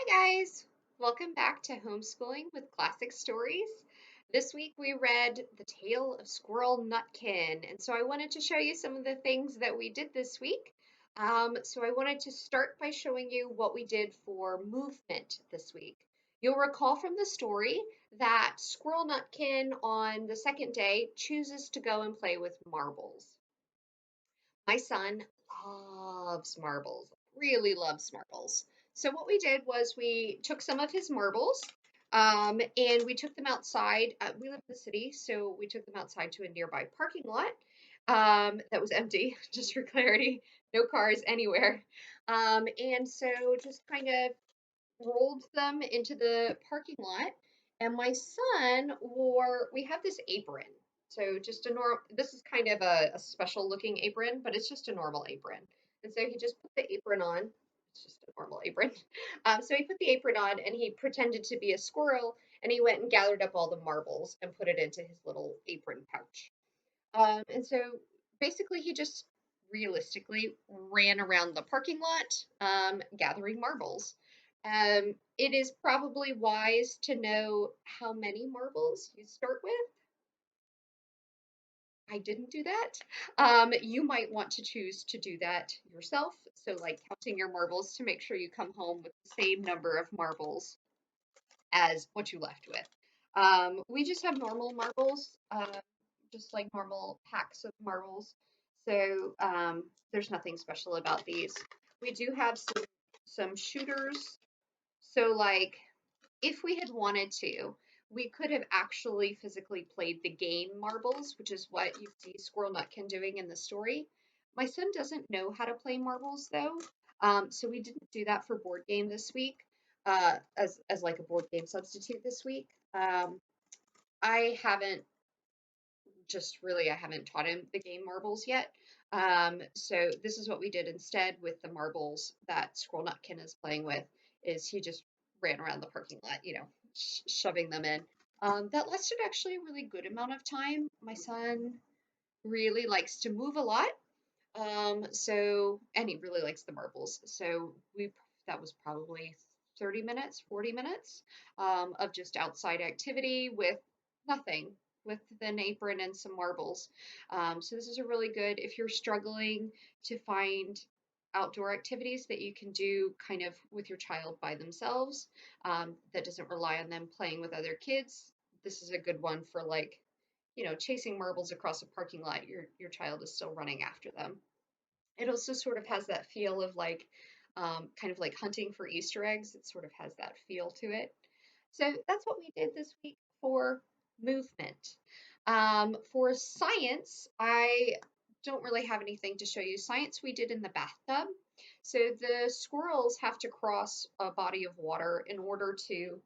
Hi guys! Welcome back to Homeschooling with Classic Stories. This week we read The Tale of Squirrel Nutkin, and so I wanted to show you some of the things that we did this week. So I wanted to start by showing you what we did for movement this week. You'll recall from the story that Squirrel Nutkin on the second day chooses to go and play with marbles. My son loves marbles, really loves marbles. So what we did was we took some of his marbles, and we took them outside. We live in the city, so we took them outside to a nearby parking lot that was empty, just for clarity, no cars anywhere. And so just kind of rolled them into the parking lot, and my son we have this apron. So just a normal, this is kind of a special looking apron, but it's just a normal apron. And so he just put the apron on. It's just a normal apron. So he put the apron on and he pretended to be a squirrel and he went and gathered up all the marbles and put it into his little apron pouch. And so basically, he just realistically ran around the parking lot gathering marbles. It is probably wise to know how many marbles you start with. I didn't do that. You might want to choose to do that yourself. So, like counting your marbles to make sure you come home with the same number of marbles as what you left with. We just have normal marbles, just like normal packs of marbles. So there's nothing special about these. We do have some shooters. So like if we had wanted to, we could have actually physically played the game marbles, which is what you see Squirrel Nutkin doing in the story. My son doesn't know how to play marbles though, so we didn't do that for board game this week, as like a board game substitute this week. I haven't I haven't taught him the game marbles yet. So this is what we did instead with the marbles that Squirrel Nutkin is playing with. Is he just ran around the parking lot, shoving them in. That lasted actually a really good amount of time. My son really likes to move a lot. And he really likes the marbles. So that was probably 30 minutes, 40 minutes of just outside activity with nothing, with an apron and some marbles. So this is a really good if you're struggling to find outdoor activities that you can do kind of with your child by themselves, that doesn't rely on them playing with other kids. This is a good one for like, chasing marbles across a parking lot. Your child is still running after them. It also sort of has that feel of like, kind of like hunting for Easter eggs. It sort of has that feel to it. So that's what we did this week for movement. For science, I don't really have anything to show you. Science we did in the bathtub. So the squirrels have to cross a body of water in order to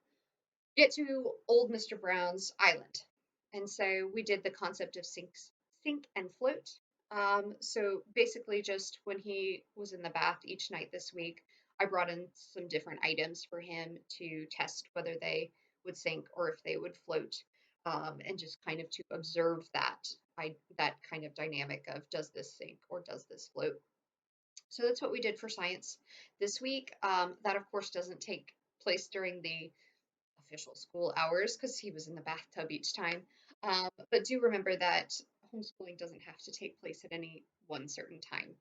get to old Mr. Brown's island. And so we did the concept of sink and float. So basically, just when he was in the bath each night this week, I brought in some different items for him to test whether they would sink or if they would float, and just kind of to observe that kind of dynamic of does this sink or does this float. So that's what we did for science this week. That of course doesn't take place during the official school hours because he was in the bathtub each time. But do remember that homeschooling doesn't have to take place at any one certain time.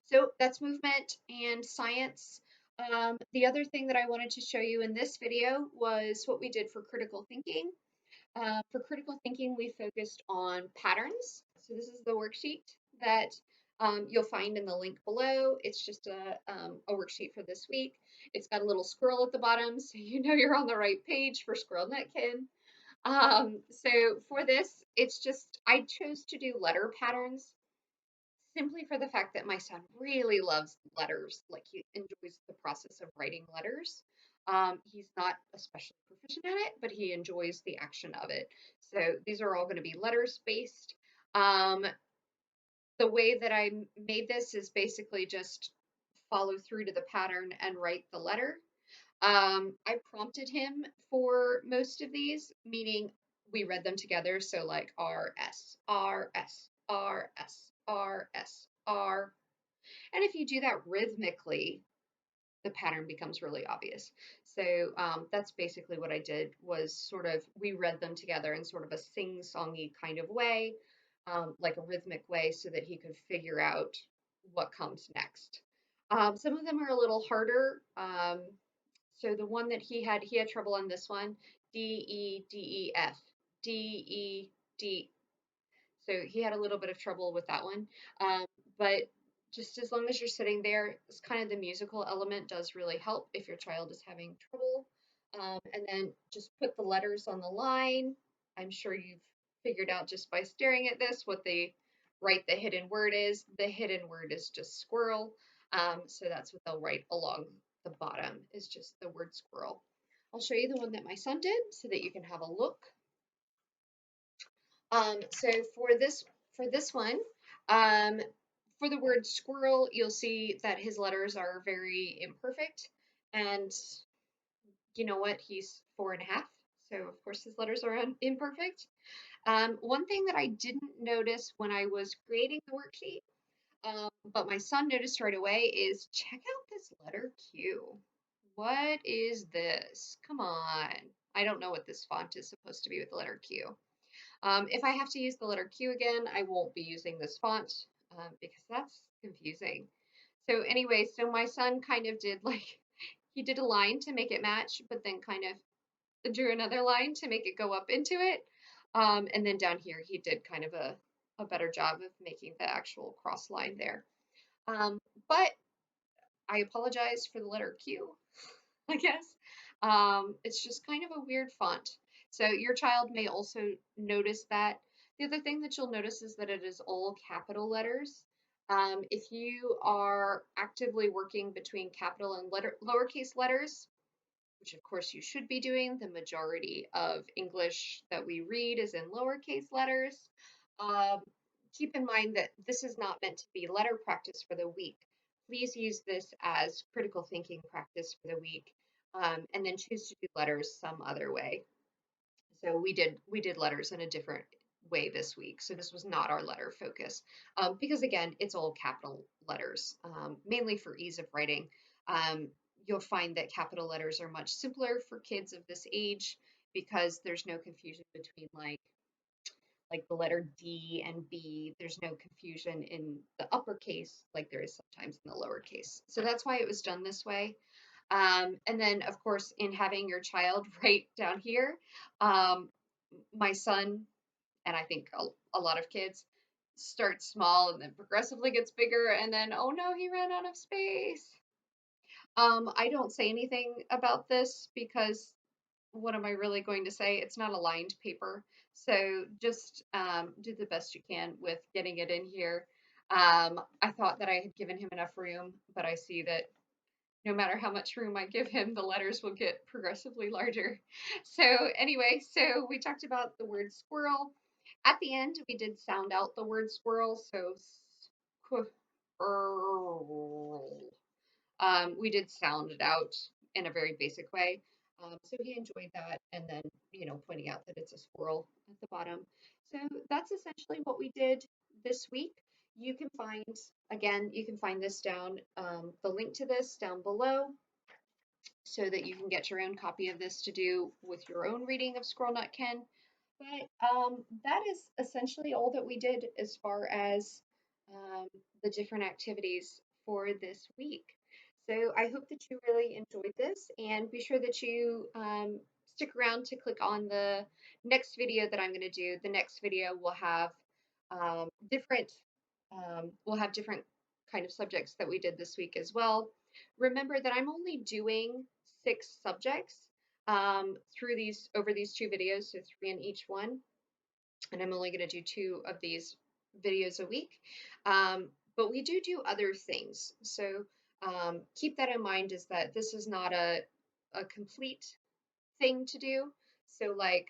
So that's movement and science. The other thing that I wanted to show you in this video was what we did for critical thinking. For critical thinking, we focused on patterns. So this is the worksheet that you'll find in the link below. It's just a worksheet for this week. It's got a little squirrel at the bottom, so you know you're on the right page for Squirrel Nutkin. So for this, it's just, I chose to do letter patterns simply for the fact that my son really loves letters. Like he enjoys the process of writing letters. He's not especially proficient at it, but he enjoys the action of it. So these are all going to be letters based. Um, the way that I made this is basically just follow through to the pattern and write the letter. I prompted him for most of these, meaning we read them together. So like R, S, R, S, R, S, R, S, R. And if you do that rhythmically, the pattern becomes really obvious. So that's basically what I did was sort of we read them together in sort of a sing-songy kind of way, like a rhythmic way, so that he could figure out what comes next. Some of them are a little harder. So the one that he had trouble on this one, D E D E F, D E D. So he had a little bit of trouble with that one. But just as long as you're sitting there, it's kind of the musical element does really help if your child is having trouble. And then just put the letters on the line. I'm sure you've figured out just by staring at this what the hidden word is. The hidden word is just squirrel. So that's what they'll write along the bottom is just the word squirrel. I'll show you the one that my son did so that you can have a look. So for this one, um, for the word squirrel, you'll see that his letters are very imperfect, and you know what? He's 4.5, so of course his letters are imperfect. One thing that I didn't notice when I was creating the worksheet, but my son noticed right away, is check out this letter Q. What is this? Come on. I don't know what this font is supposed to be with the letter Q. If I have to use the letter Q again, I won't be using this font because that's confusing. So anyway, so my son kind of did like, he did a line to make it match, but then kind of drew another line to make it go up into it. And then down here, he did kind of a better job of making the actual cross line there. But I apologize for the letter Q. I guess. It's just kind of a weird font. So your child may also notice that. The other thing that you'll notice is that it is all capital letters. If you are actively working between capital and lowercase letters, which of course you should be doing, the majority of English that we read is in lowercase letters. Um, Keep in mind that this is not meant to be letter practice for the week. Please use this as critical thinking practice for the week, and then choose to do letters some other way. So we did letters in a different way this week. So this was not our letter focus because again, it's all capital letters, mainly for ease of writing. Um, you'll find that capital letters are much simpler for kids of this age because there's no confusion between like the letter D and B. There's no confusion in the uppercase like there is sometimes in the lowercase. So that's why it was done this way. And then, of course, in having your child right down here, um, my son, and I think a lot of kids, start small and then progressively gets bigger, and then, oh no, he ran out of space. I don't say anything about this because what am I really going to say? It's not a lined paper. So just do the best you can with getting it in here. I thought that I had given him enough room, but I see that no matter how much room I give him, the letters will get progressively larger. So anyway, so we talked about the word squirrel. At the end, we did sound out the word squirrel. So squirrel. We did sound it out in a very basic way. So he enjoyed that, and then pointing out that it's a squirrel at the bottom. So that's essentially what we did this week. You can find again, you can find this down the link to this down below, so that you can get your own copy of this to do with your own reading of Squirrel Nutkin. But that is essentially all that we did as far as the different activities for this week. So I hope that you really enjoyed this, and be sure that you stick around to click on the next video that I'm going to do. The next video will have different kind of subjects that we did this week as well. Remember that I'm only doing 6 subjects through these over these 2 videos, so 3 in each one, and I'm only going to do 2 of these videos a week. But we do other things, so keep that in mind. Is that this is not a complete thing to do. So like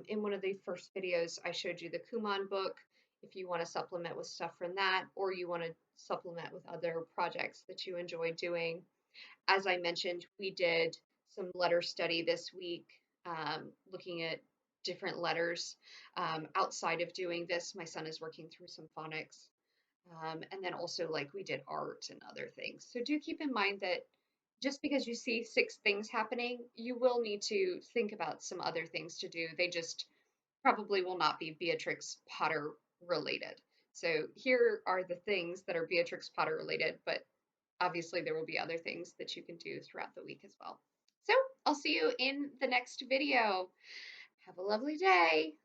in one of the first videos, I showed you the Kumon book. If you want to supplement with stuff from that, or you want to supplement with other projects that you enjoy doing. As I mentioned, we did some letter study this week, looking at different letters. Outside of doing this, my son is working through some phonics. And then also like we did art and other things. So do keep in mind that just because you see 6 things happening, you will need to think about some other things to do. They just probably will not be Beatrix Potter related. So here are the things that are Beatrix Potter related, but obviously there will be other things that you can do throughout the week as well. So I'll see you in the next video. Have a lovely day.